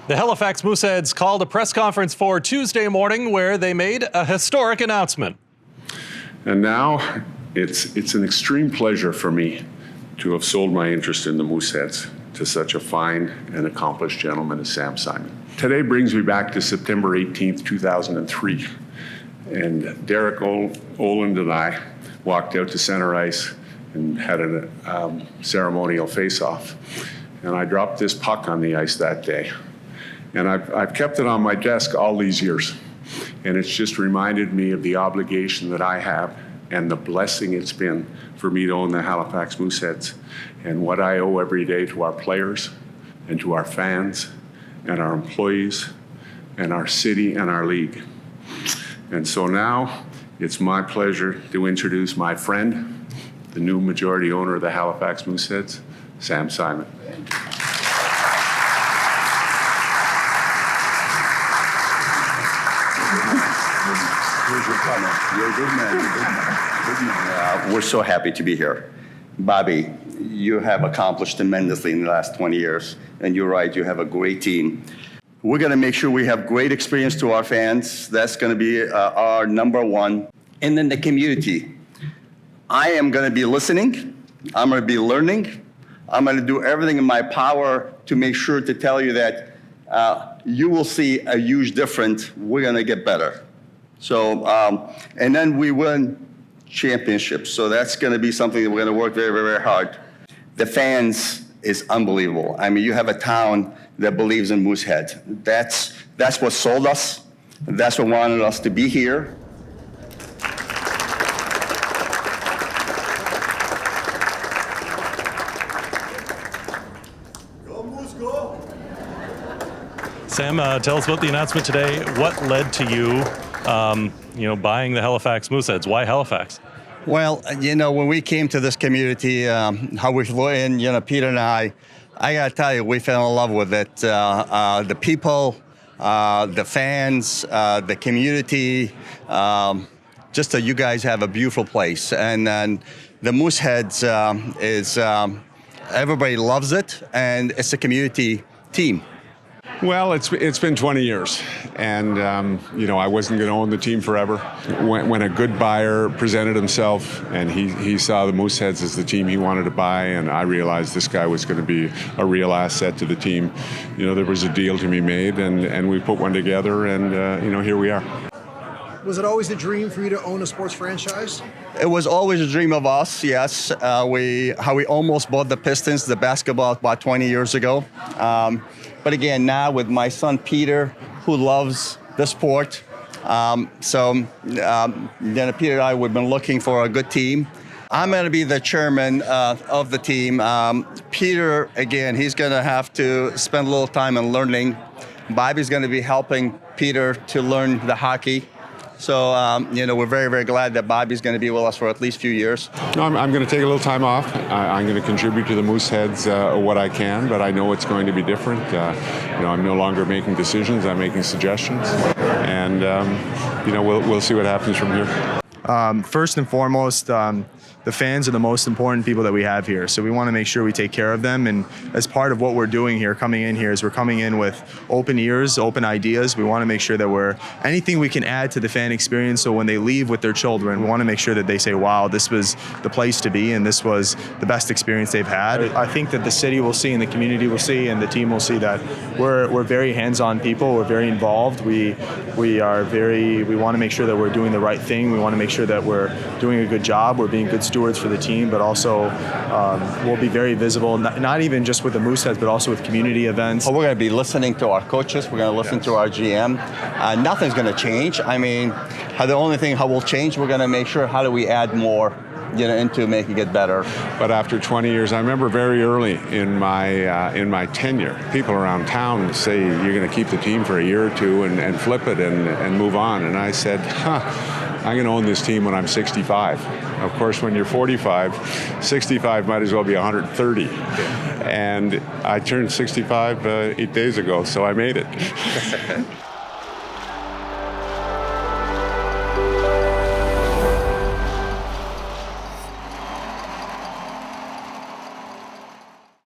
The Halifax Mooseheads called a press conference for Tuesday morning where they made a historic announcement. And now it's an extreme pleasure for me to have sold my interest in the Mooseheads to such a fine and accomplished gentleman as Sam Simon. Today brings me back to September 18th, 2003. And Derek Oland and I walked out to center ice and had a ceremonial face-off. And I dropped this puck on the ice that day. And I've kept it on my desk all these years. And it's just reminded me of the obligation that I have and the blessing it's been for me to own the Halifax Mooseheads and what I owe every day to our players and to our fans and our employees and our city and our league. And so now it's my pleasure to introduce my friend, the new majority owner of the Halifax Mooseheads, Sam Simon. You're a good man. Good man. We're so happy to be here. Bobby, you have accomplished tremendously in the last 20 years, and you're right, you have a great team. We're going to make sure we have great experience to our fans. That's going to be our number one. And then the community. I am going to be listening. I'm going to be learning. I'm going to do everything in my power to make sure to tell you that you will see a huge difference. We're going to get better. So, and then we win championships. So that's going to be something that we're going to work very, very, very hard. The fans is unbelievable. I mean, you have a town that believes in Moosehead. That's what sold us. That's what wanted us to be here. Go Moose, go! Sam, tell us about the announcement today. What led to you buying the Halifax Mooseheads? Why Halifax? Well, when we came to this community, how we flew in, Peter and I got to tell you, we fell in love with it. The people, the fans, the community, just that you guys have a beautiful place. And then the Mooseheads is, everybody loves it, and it's a community team. Well, it's been 20 years, and I wasn't going to own the team forever. When a good buyer presented himself, and he saw the Mooseheads as the team he wanted to buy, and I realized this guy was going to be a real asset to the team. There was a deal to be made, and we put one together, and here we are. Was it always the dream for you to own a sports franchise? It was always a dream of us, yes. How we almost bought the Pistons, the basketball, about 20 years ago. But again, now with my son Peter, who loves the sport. Then Peter and I, we've been looking for a good team. I'm going to be the chairman of the team. Peter, again, he's going to have to spend a little time in learning. Bobby's going to be helping Peter to learn the hockey. So, we're very, very glad that Bobby's going to be with us for at least a few years. I'm going to take a little time off. I'm going to contribute to the Mooseheads what I can, but I know it's going to be different. I'm no longer making decisions. I'm making suggestions. And, we'll see what happens from here. First and foremost, the fans are the most important people that we have here. So we want to make sure we take care of them. And as part of what we're doing here, coming in here, is we're coming in with open ears, open ideas. We want to make sure that anything we can add to the fan experience, so when they leave with their children, we want to make sure that they say, wow, this was the place to be and this was the best experience they've had. I think that the city will see and the community will see and the team will see that we're very hands-on people. We're very involved. We want to make sure that we're doing the right thing. We want to make sure that we're doing a good job. We're being good stewards for the team, but also we'll be very visible, not even just with the Mooseheads, but also with community events. We're going to be listening to our coaches. We're going to listen to our GM. Nothing's going to change. I mean, the only thing how we'll change, we're going to make sure how do we add more into making it better. But after 20 years, I remember very early in my tenure, people around town say, you're going to keep the team for a year or two and flip it and move on. And I said, I'm going to own this team when I'm 65. Of course, when you're 45, 65 might as well be 130. And I turned 65 8 days ago, so I made it.